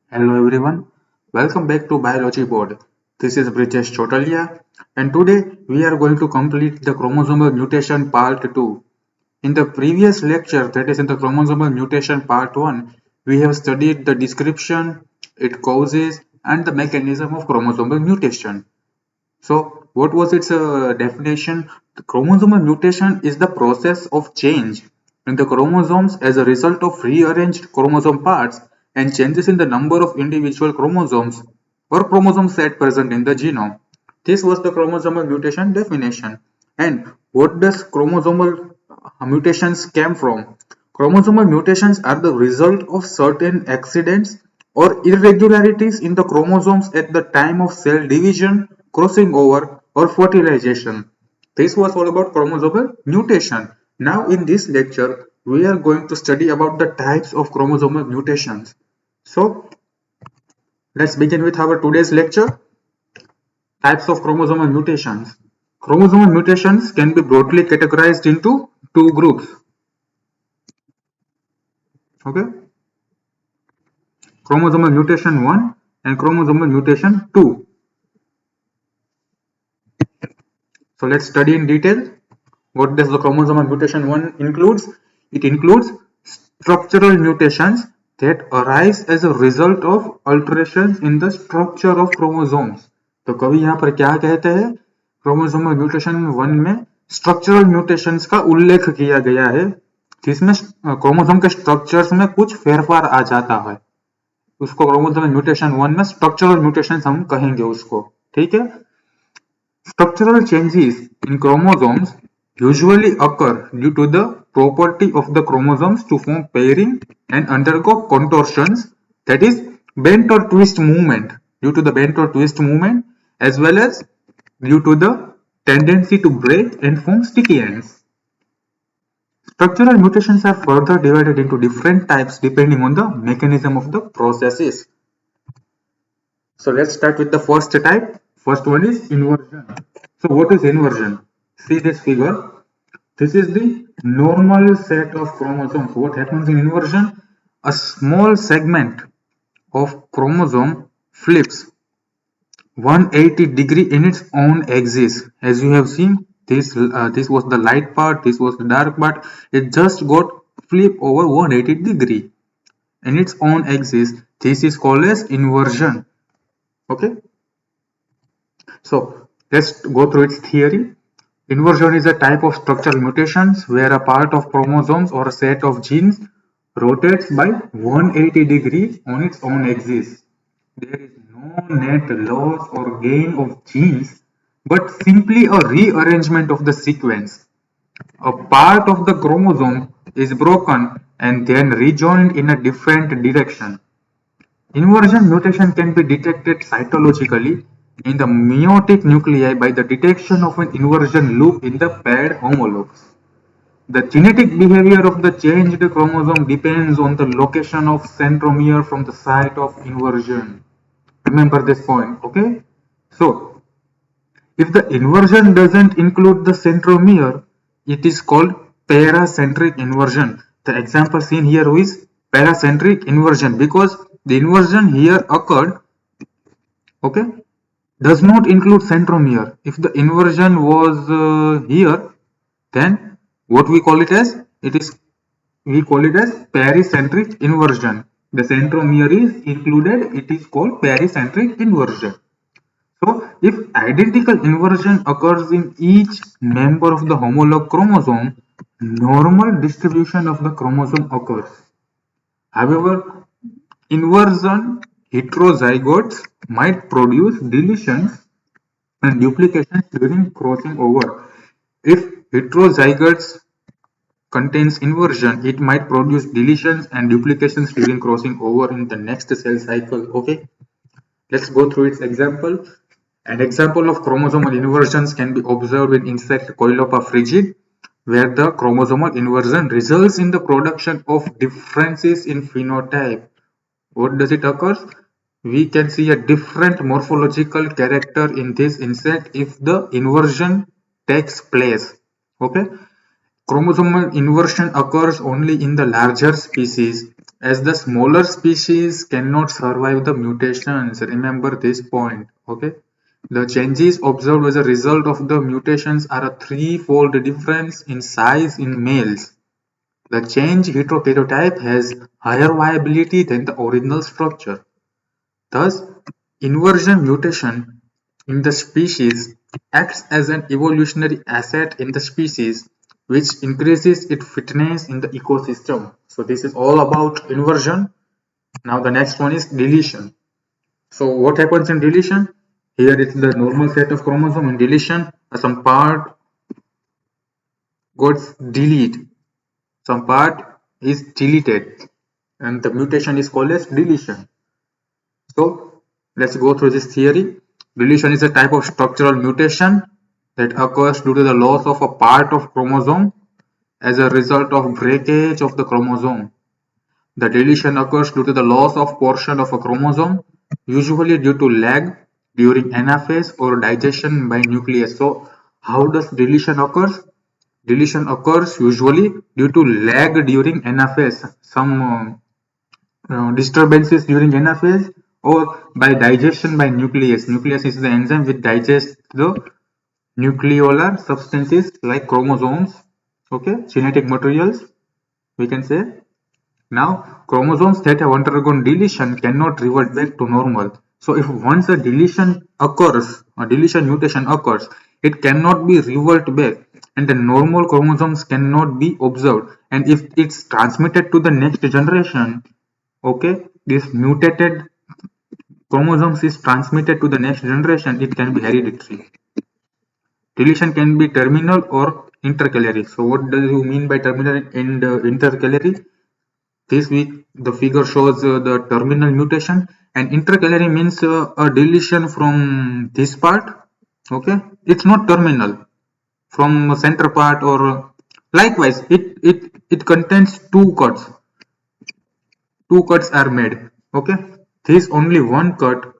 Hello everyone, welcome back to Biology Board. This is Brijesh Chotaliya and today we are going to complete the chromosomal mutation part 2. In the previous lecture, that is in the chromosomal mutation part 1, we have studied the description, its causes and the mechanism of chromosomal mutation. So what was its definition? The chromosomal mutation is the process of change in the chromosomes as a result of rearranged chromosome parts and changes in the number of individual chromosomes or chromosome set present in the genome. This was the chromosomal mutation definition. And what does chromosomal mutations came from? Chromosomal mutations are the result of certain accidents or irregularities in the chromosomes at the time of cell division, crossing over, or fertilization. This was all about chromosomal mutation. Now in this lecture, we are going to study about the types of chromosomal mutations. So let's begin with our today's lecture. Types of chromosomal mutations. Chromosomal mutations can be broadly categorized into two groups. Okay, chromosomal mutation 1 and chromosomal mutation 2. So let's study in detail. What does the chromosomal mutation 1 includes? It includes structural mutations that arise as a result of alterations in the structure of chromosomes. तो कवि यहाँ पर क्या कहते हैं? Chromosomal mutation 1 में structural mutations का उल्लेख किया गया है जिसमें क्रोमोसोम के स्ट्रक्चर्स में कुछ फेरफार आ जाता है, उसको क्रोमोसोमल म्यूटेशन 1 में स्ट्रक्चरल म्यूटेशंस हम कहेंगे उसको. ठीक है. Structural changes in chromosomes usually occur due to the property of the chromosomes to form pairing and undergo contortions, that is bent or twist movement, due to the bent or twist movement as well as due to the tendency to break and form sticky ends. Structural mutations are further divided into different types depending on the mechanism of the processes. So let's start with the first type. First one is inversion. So what is inversion? See this figure. This is the normal set of chromosomes. What happens in inversion? A small segment of chromosome flips 180 degree in its own axis. As you have seen, this was the light part, this was the dark part. It just got flipped over 180 degree in its own axis. This is called as inversion. Okay. So let's go through its theory. Inversion is a type of structural mutations where a part of chromosomes or a set of genes rotates by 180 degrees on its own axis. There is no net loss or gain of genes, but simply a rearrangement of the sequence. A part of the chromosome is broken and then rejoined in a different direction. Inversion mutation can be detected cytologically in the meiotic nuclei by the detection of an inversion loop in the paired homologs. The genetic behavior of the changed chromosome depends on the location of centromere from the site of inversion. Remember this point, okay? So, if the inversion doesn't include the centromere, it is called paracentric inversion. The example seen here is paracentric inversion because the inversion here occurred, okay, does not include centromere. If the inversion was here, then what we call it as? We call it as pericentric inversion. The centromere is included, it is called pericentric inversion. So if identical inversion occurs in each member of the homolog chromosome, normal distribution of the chromosome occurs. However, inversion heterozygotes might produce deletions and duplications during crossing over. If heterozygotes contains inversion, it might produce deletions and duplications during crossing over in the next cell cycle. Okay, let's go through its example. An example of chromosomal inversions can be observed in insect Coilopa frigid, where the chromosomal inversion results in the production of differences in phenotype. What does it occur? We can see a different morphological character in this insect if the inversion takes place. Okay. Chromosomal inversion occurs only in the larger species as the smaller species cannot survive the mutations. Remember this point. Okay, the changes observed as a result of the mutations are a threefold difference in size in males. The changed heterokaryotype has higher viability than the original structure. Thus, inversion mutation in the species acts as an evolutionary asset in the species, which increases its fitness in the ecosystem. So this is all about inversion. Now the next one is deletion. So what happens in deletion? Here it's the normal set of chromosome. In deletion, some part gets deleted, some part is deleted, and the mutation is called as deletion. So let's go through this theory. Deletion is a type of structural mutation that occurs due to the loss of a part of chromosome as a result of breakage of the chromosome. The deletion occurs due to the loss of portion of a chromosome, usually due to lag during anaphase or digestion by nucleus. So how does deletion occurs? Deletion occurs usually due to lag during anaphase, some disturbances during anaphase, or by digestion by nucleus. Nucleus is the enzyme which digests the nucleolar substances like chromosomes, okay, genetic materials, we can say. Now, chromosomes that have undergone deletion cannot revert back to normal. So, if once a deletion occurs, a deletion mutation occurs, it cannot be revert back, and the normal chromosomes cannot be observed. And if it's transmitted to the next generation, okay, this mutated chromosomes is transmitted to the next generation, it can be hereditary. Deletion can be terminal or intercalary. So, what do you mean by terminal and intercalary? This week, the figure shows the terminal mutation, and intercalary means a deletion from this part. Okay, it's not terminal from center part, or likewise, it contains two cuts. Two cuts are made. Okay, this only one cut,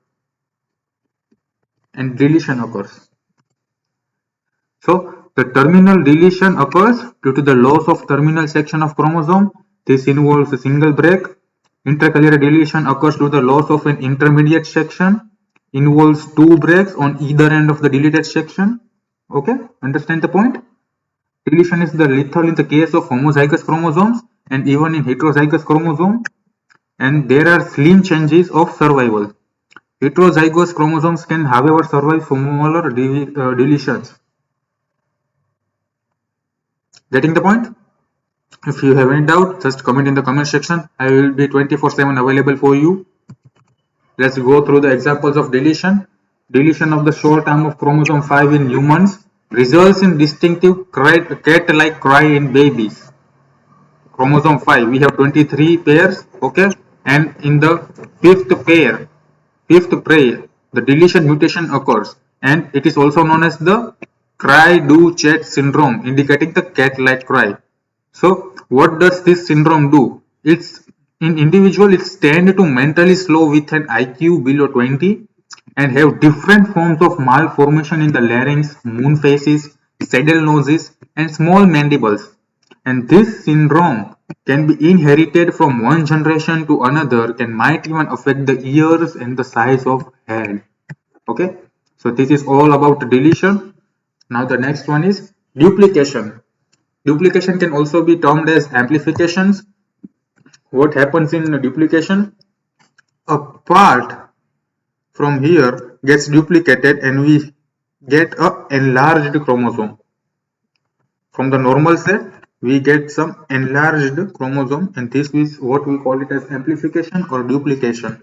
and deletion occurs. So the terminal deletion occurs due to the loss of terminal section of chromosome. This involves a single break. Intercalary deletion occurs due to the loss of an intermediate section. Involves two breaks on either end of the deleted section. Okay, understand the point? Deletion is the lethal in the case of homozygous chromosomes and even in heterozygous chromosome. And there are slim chances of survival. Heterozygous chromosomes can, however, survive smaller deletions. Getting the point? If you have any doubt, just comment in the comment section. I will be 24/7 available for you. Let's go through the examples of deletion. Deletion of the short arm of chromosome 5 in humans results in distinctive cat-like cry in babies. Chromosome 5, we have 23 pairs, okay, and in the fifth pair, the deletion mutation occurs, and it is also known as the cry-do-chat syndrome, indicating the cat-like cry. So what does this syndrome do? It's in individual, it's tend to mentally slow with an IQ below 20 and have different forms of malformation in the larynx, moon faces, saddle noses, and small mandibles. And this syndrome can be inherited from one generation to another, and might even affect the ears and the size of head. Okay, so this is all about deletion. Now the next one is duplication. Duplication can also be termed as amplifications. What happens in duplication? A part from here gets duplicated and we get a enlarged chromosome. From the normal set, we get some enlarged chromosome, and this is what we call it as amplification or duplication.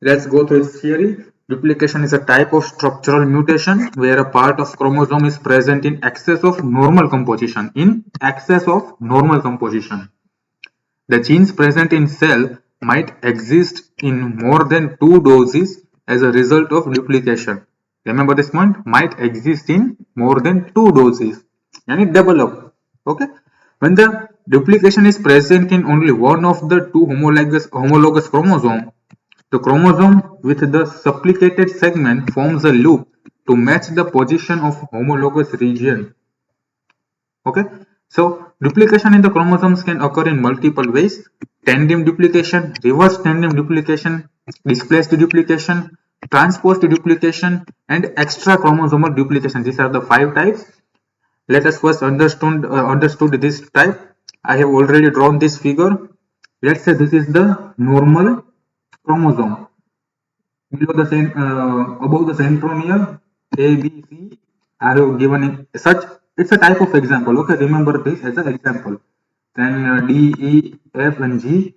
Let's go through this theory. Duplication is a type of structural mutation where a part of chromosome is present in excess of normal composition. The genes present in cell might exist in more than two doses as a result of duplication. Remember this point, might exist in more than two doses, and it develop. Okay, when the duplication is present in only one of the two homologous chromosome, the chromosome with the supplicated segment forms a loop to match the position of homologous region. Okay, so duplication in the chromosomes can occur in multiple ways: tandem duplication, reverse tandem duplication, displaced duplication, transposed duplication, and extra chromosomal duplication. These are the 5 types. Let us first understood this type. I have already drawn this figure. Let's say this is the normal chromosome. Below the above the centromere A, B, C, I have given such. It's a type of example. Okay, remember this as an example. Then D, E, F, and G.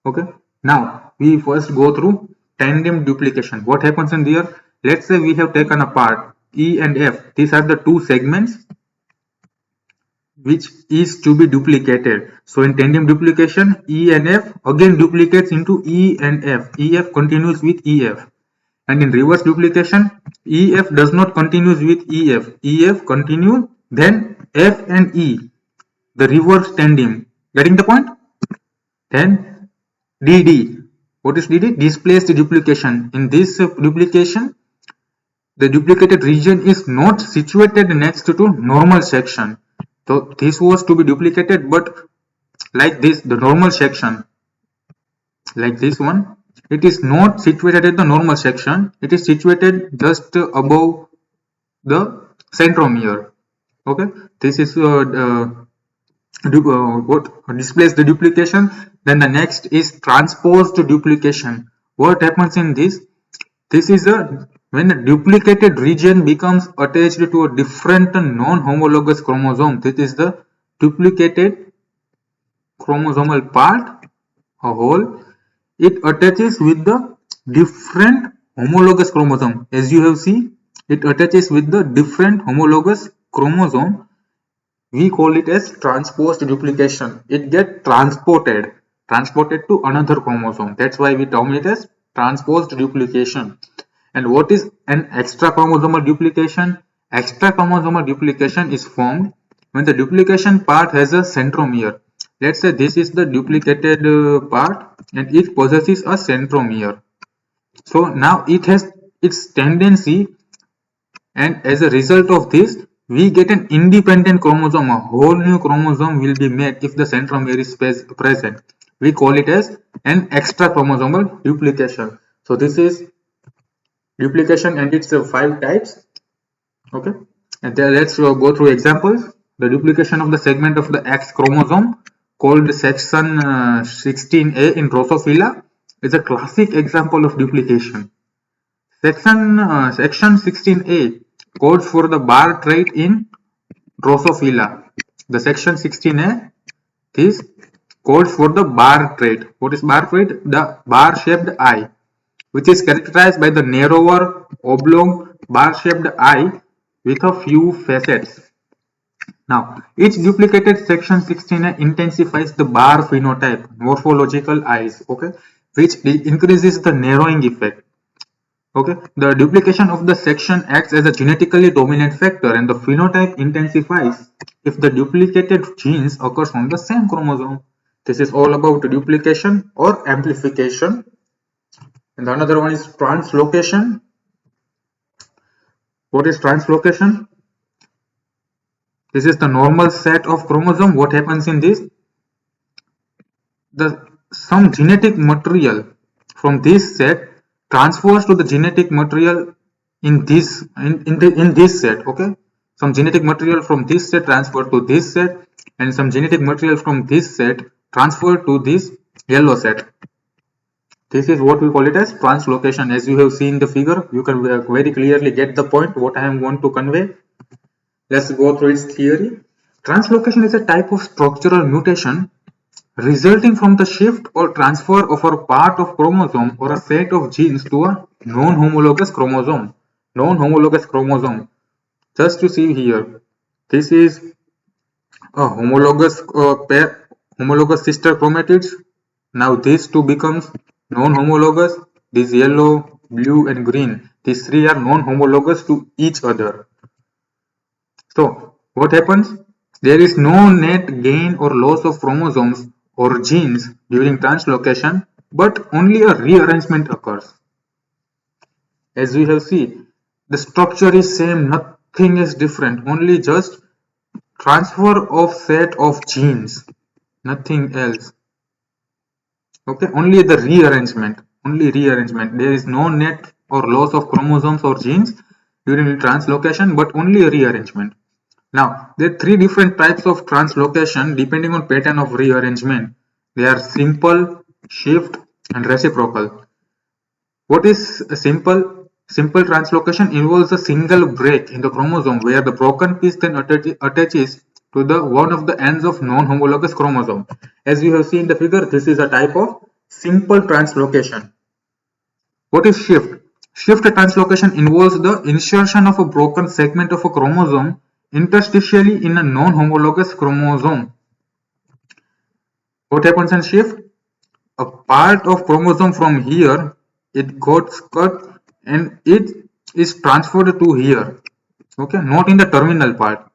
Okay. Now we first go through tandem duplication. What happens in there? Let's say we have taken apart E and F. These are the two segments which is to be duplicated. So in tandem duplication, E and F again duplicates into E and F. EF continues with EF. And in reverse duplication, EF does not continues with EF. EF continues, then F and E, the reverse tandem. Getting the point? Then DD. What is DD? Displaced duplication. In this duplication, the duplicated region is not situated next to normal section. So this was to be duplicated, but like this, the normal section, like this one, it is not situated at the normal section. It is situated just above the centromere. Okay, this is what displays the duplication. Then the next is transposed duplication. What happens in this? This is when a duplicated region becomes attached to a different non-homologous chromosome. This is the duplicated chromosomal part, a whole. It attaches with the different homologous chromosome. As you have seen, it attaches with the different homologous chromosome. We call it as transposed duplication. It gets transported to another chromosome. That's why we term it as transposed duplication. And what is an extra chromosomal duplication? Extra chromosomal duplication is formed when the duplication part has a centromere. Let's say this is the duplicated part and it possesses a centromere. So now it has its tendency, and as a result of this, we get an independent chromosome. A whole new chromosome will be made if the centromere is present. We call it as an extra chromosomal duplication. So this is duplication and its 5 types. Okay, and then let's go through examples. The duplication of the segment of the X chromosome, called section 16A in Drosophila, is a classic example of duplication. Section 16A codes for the bar trait in Drosophila. The section 16A is codes for the bar trait. What is bar trait? The bar-shaped eye, which is characterized by the narrower, oblong, bar-shaped eye with a few facets. Now, each duplicated section 16A intensifies the bar phenotype, morphological eyes, okay, which increases the narrowing effect. Okay, the duplication of the section acts as a genetically dominant factor, and the phenotype intensifies if the duplicated genes occurs on the same chromosome. This is all about duplication or amplification. And another one is translocation. What is translocation? This is the normal set of chromosome. What happens in this? Some genetic material from this set transfers to the genetic material in this set. Okay, some genetic material from this set transferred to this set, and some genetic material from this set transferred to this yellow set. This is what we call it as translocation. As you have seen the figure, you can very clearly get the point what I am want to convey. Let's go through its theory. Translocation is a type of structural mutation resulting from the shift or transfer of a part of chromosome or a set of genes to a non-homologous chromosome. Non-homologous chromosome. Just to see here, this is a homologous pair, homologous sister chromatids. Now these two becomes non-homologous. This yellow, blue, and green. These three are non-homologous to each other. So what happens? There is no net gain or loss of chromosomes or genes during translocation, but only a rearrangement occurs. As we have seen, the structure is same, nothing is different, only just transfer of set of genes, nothing else. Okay, only the rearrangement, only rearrangement. There is no net or loss of chromosomes or genes during the translocation, but only rearrangement. Now, there are three different types of translocation depending on pattern of rearrangement. They are simple, shift, and reciprocal. What is a simple? Simple translocation involves a single break in the chromosome where the broken piece then attaches to the one of the ends of non-homologous chromosome. As you have seen in the figure, this is a type of simple translocation. What is shift? Shift translocation involves the insertion of a broken segment of a chromosome interstitially in a non-homologous chromosome. What happens in shift? A part of chromosome from here, it got cut and it is transferred to here. Okay, not in the terminal part.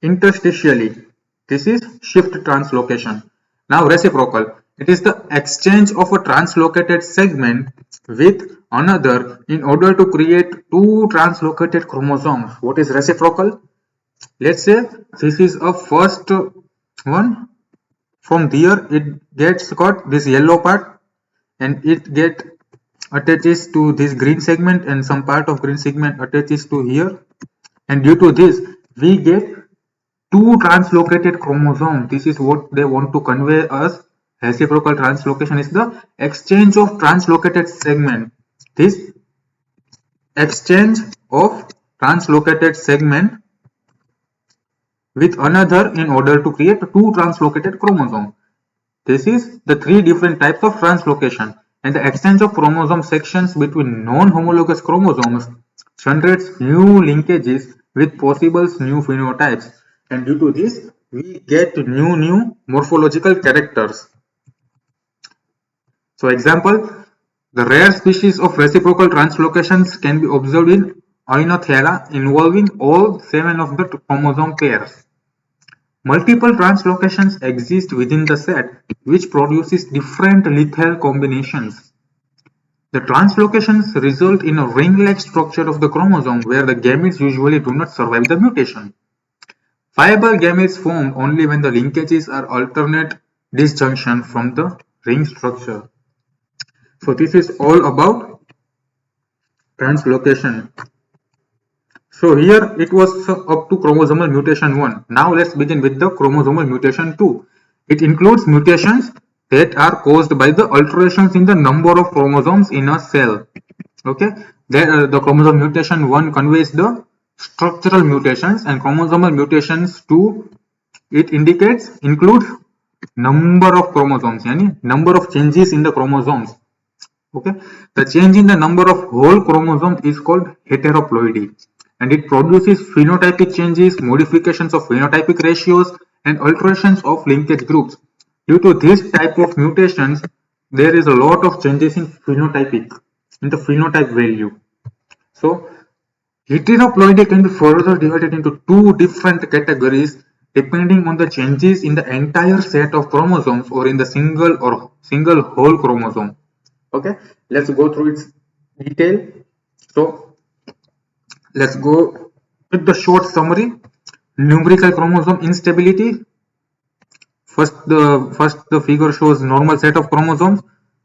Interstitially. This is shift translocation. Now reciprocal. It is the exchange of a translocated segment with another in order to create two translocated chromosomes. What is reciprocal? Let's say this is a first one. From there it gets got this yellow part and it get attaches to this green segment and some part of green segment attaches to here, and due to this we get two translocated chromosomes. This is what they want to convey us. Reciprocal translocation is the exchange of translocated segment. This exchange of translocated segment with another in order to create two translocated chromosomes. This is the three different types of translocation, and the exchange of chromosome sections between non-homologous chromosomes generates new linkages with possible new phenotypes, and due to this we get new morphological characters. So example, the rare species of reciprocal translocations can be observed in Oinothera involving all 7 of the chromosome pairs. Multiple translocations exist within the set, which produces different lethal combinations. The translocations result in a ring-like structure of the chromosome where the gametes usually do not survive the mutation. Fiber gametes formed only when the linkages are alternate disjunction from the ring structure. So this is all about translocation. So here it was up to chromosomal mutation 1. Now let's begin with the chromosomal mutation 2. It includes mutations that are caused by the alterations in the number of chromosomes in a cell. Okay, the chromosomal mutation 1 conveys the structural mutations, and chromosomal mutations 2 it includes number of chromosomes, yani number of changes in the chromosomes. Okay, the change in the number of whole chromosomes is called heteroploidy, and it produces phenotypic changes, modifications of phenotypic ratios, and alterations of linkage groups. Due to this type of mutations, there is a lot of changes in the phenotype value. So heteroploidy can be further divided into two different categories depending on the changes in the entire set of chromosomes or in the single whole chromosome. Okay, let's go through its detail. So let's go with the short summary. Numerical chromosome instability. First the figure shows normal set of chromosomes.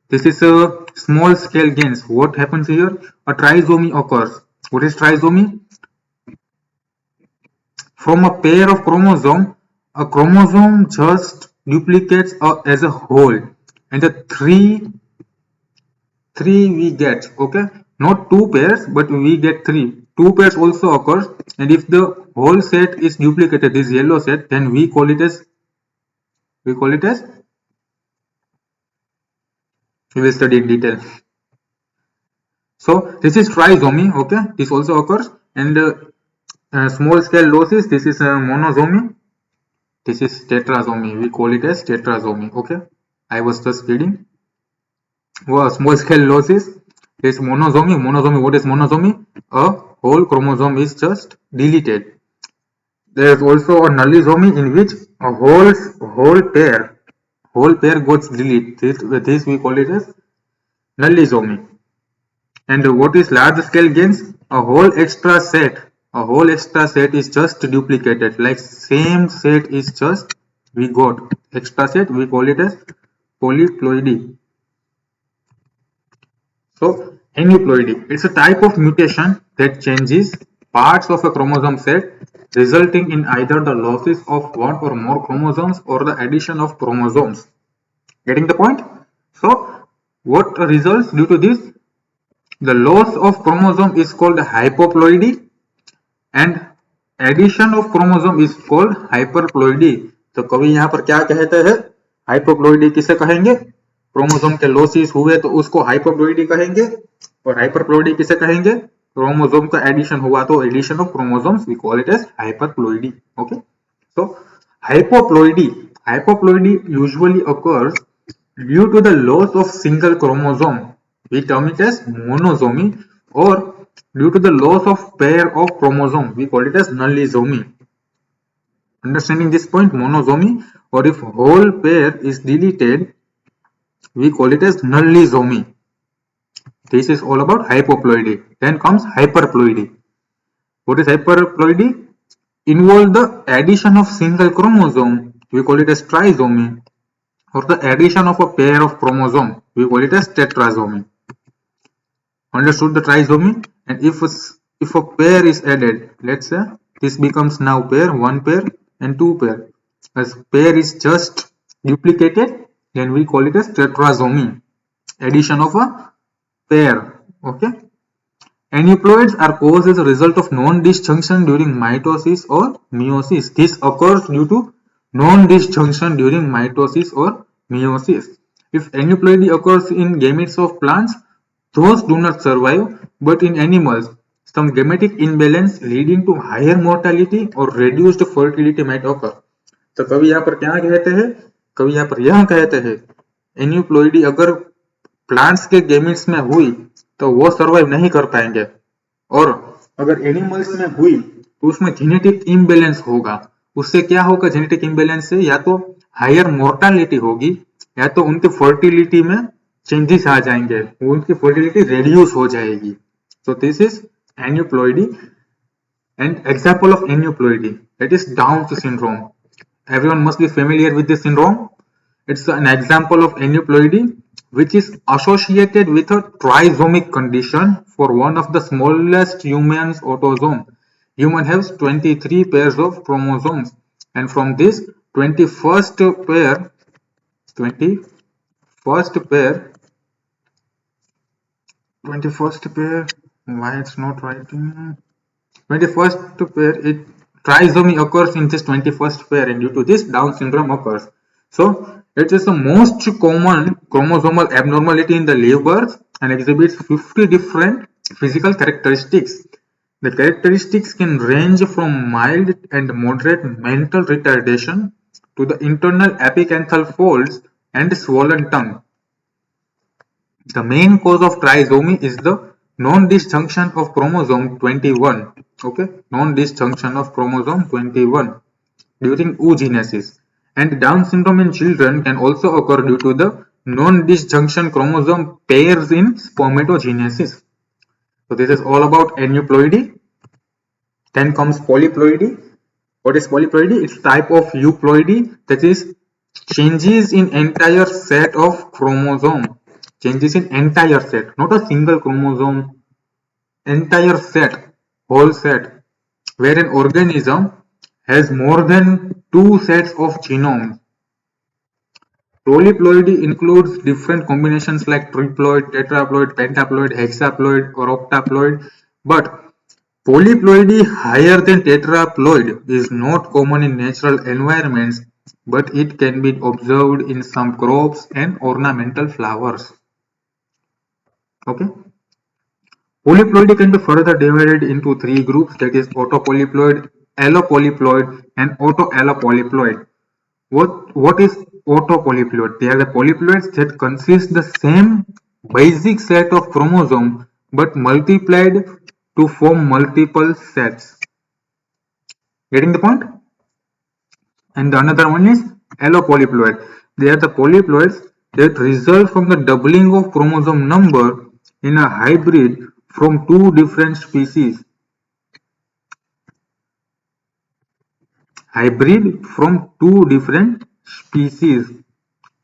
This is a small scale gains. What happens here? A trisomy occurs. What is trisomy? From a pair of chromosomes, a chromosome just duplicates as a whole, and the three we get. Okay, not two pairs, but we get three. Two pairs also occurs, and if the whole set is duplicated, this yellow set, then we call it as we will study in detail. So this is trisomy. Okay, this also occurs, and small scale losses. This is a monosomy. This is tetrasomy. We call it as tetrasomy. Okay, I was just reading. Well, small scale losses is monosomy. What is monosomy? A whole chromosome is just deleted. There is also a nullisomy in which a whole pair gets deleted. This we call it as nullisomy. And what is large scale gains? A whole extra set A whole extra set is just duplicated, like same set is just we got extra set, we call it as polyploidy. So aneuploidy, it's a type of mutation that changes parts of a chromosome set, resulting in either the losses of one or more chromosomes or the addition of chromosomes. Getting the point? So what results due to this? The loss of chromosome is called hypoploidy and addition of chromosome is called hyperploidy. तो कवि यहाँ पर क्या कहते हैं? हाइपोप्लॉइडी किसे कहेंगे? Chromosome के लॉसेस हुए तो उसको हाइपोप्लॉइडी कहेंगे, और हाइपरप्लॉइडी किसे कहेंगे? क्रोमोसोम का एडिशन हुआ तो addition of chromosomes we call it as hyperploidy. Okay, so hypoploidy usually occurs due to the loss of single chromosome, we term it as monosomy, or due to the loss of pair of chromosome, we call it as nullisomy. Understanding this point, monosomy, or if whole pair is deleted, we call it as nullisomy. This is all about hypoploidy. Then comes hyperploidy. What is hyperploidy? Involve the addition of single chromosome, we call it as trisomy, or the addition of a pair of chromosome, we call it as tetrasomy. Understood the trisomy? And if a pair is added, let's say this becomes now pair, one pair and two pair. As pair is just duplicated, then we call it as tetrasomy, addition of a pair. Okay. Aneuploids are caused as a result of non-disjunction during mitosis or meiosis. This occurs due to non-disjunction during mitosis or meiosis. If aneuploidy occurs in gametes of plants, those do not survive, but in animals, some gametic imbalance leading to higher mortality or reduced fertility might occur. तो कवि यहाँ पर क्या कहते हैं? कवि यहाँ पर यह कहते हैं एन्यूप्लॉइडी अगर प्लांट्स के गेमेट्स में हुई तो वो सर्वाइव नहीं कर पाएंगे, और अगर एनिमल्स में हुई तो उसमें जेनेटिक इम्बैलेंस होगा. उससे क्या होगा? जेनेटिक इम्बैलेंस से या तो हायर मोर्टालिटी होगी या तो उनके फर्टिलिटी में चेंजेस आ जाएंगे, उनकी फर्टिलिटी रेड्यूस हो जाएगी. So this is aneuploidy. And example of aneuploidy, that is Down's syndrome. Everyone must be familiar with this syndrome. It's an example of aneuploidy which is associated with a trisomic condition for one of the smallest human's autosome. Human has 23 pairs of chromosomes, and from this 21st pair, why it's not writing? 21st pair, trisomy occurs in this 21st pair, and due to this Down syndrome occurs. So it is the most common chromosomal abnormality in the live birth and exhibits 50 different physical characteristics. The characteristics can range from mild and moderate mental retardation to the internal apicanthal folds and swollen tongue. The main cause of trisomy is the non-disjunction of chromosome 21. Okay, non-disjunction of chromosome 21 during oogenesis. And Down syndrome in children can also occur due to the non-disjunction chromosome pairs in spermatogenesis. So this is all about aneuploidy. Then comes polyploidy. What is polyploidy? It's type of euploidy, that is changes in entire set of chromosome. Changes in entire set, not a single chromosome, entire set, whole set, where an organism has more than two sets of genomes. Polyploidy includes different combinations like triploid, tetraploid, pentaploid, hexaploid, or octaploid, but polyploidy higher than tetraploid is not common in natural environments, but it can be observed in some crops and ornamental flowers. Okay. Polyploidy can be further divided into three groups, that is autopolyploid, allopolyploid, and autoallopolyploid. What is autopolyploid? They are the polyploids that consist the same basic set of chromosomes but multiplied to form multiple sets. Getting the point? And the another one is allopolyploid. They are the polyploids that result from the doubling of chromosome number in a hybrid from two different species. hybrid from two different species.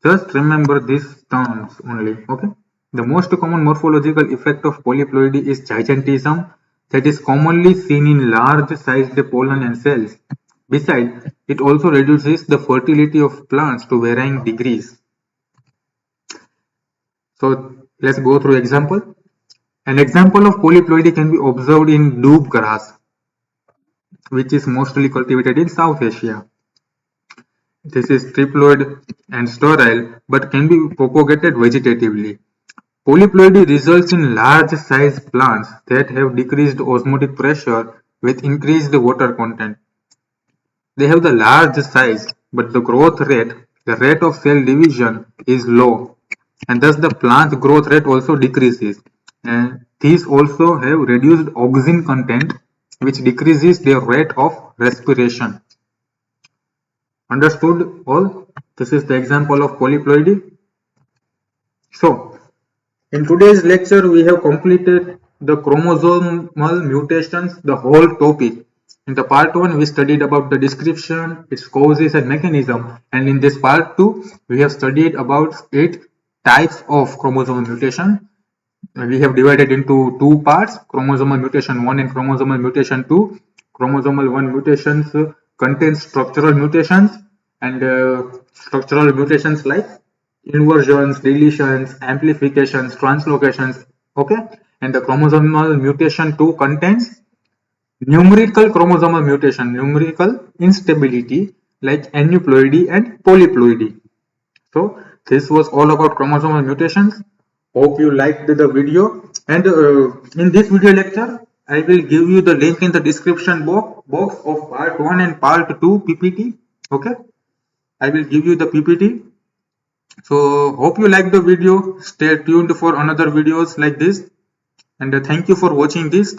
Just remember these terms only. Okay. The most common morphological effect of polyploidy is gigantism, that is commonly seen in large-sized pollen and cells. Besides, it also reduces the fertility of plants to varying degrees. So let's go through example. An example of polyploidy can be observed in doob grass, which is mostly cultivated in South Asia. This is triploid and sterile, but can be propagated vegetatively. Polyploidy results in large-sized plants that have decreased osmotic pressure with increased water content. They have the large size, but the growth rate, the rate of cell division, is low, and thus the plant growth rate also decreases. And these also have reduced oxygen content, which decreases their rate of respiration. Understood all? This is the example of polyploidy. So, in today's lecture, we have completed the chromosomal mutations, the whole topic. In the part 1, we studied about the description, its causes and mechanism. And in this part 2, we have studied about 8 types of chromosomal mutation. We have divided into 2 parts, chromosomal mutation 1 and chromosomal mutation 2. Chromosomal 1 mutations contain structural mutations, and structural mutations like inversions, deletions, amplifications, translocations. Okay, and the chromosomal mutation 2 contains numerical chromosomal mutation, numerical instability like aneuploidy and polyploidy. So this was all about chromosomal mutations. Hope you liked the video, and in this video lecture I will give you the link in the description box of part 1 and part 2 PPT. Okay, I will give you the PPT. So hope you like the video. Stay tuned for another videos like this, and thank you for watching this.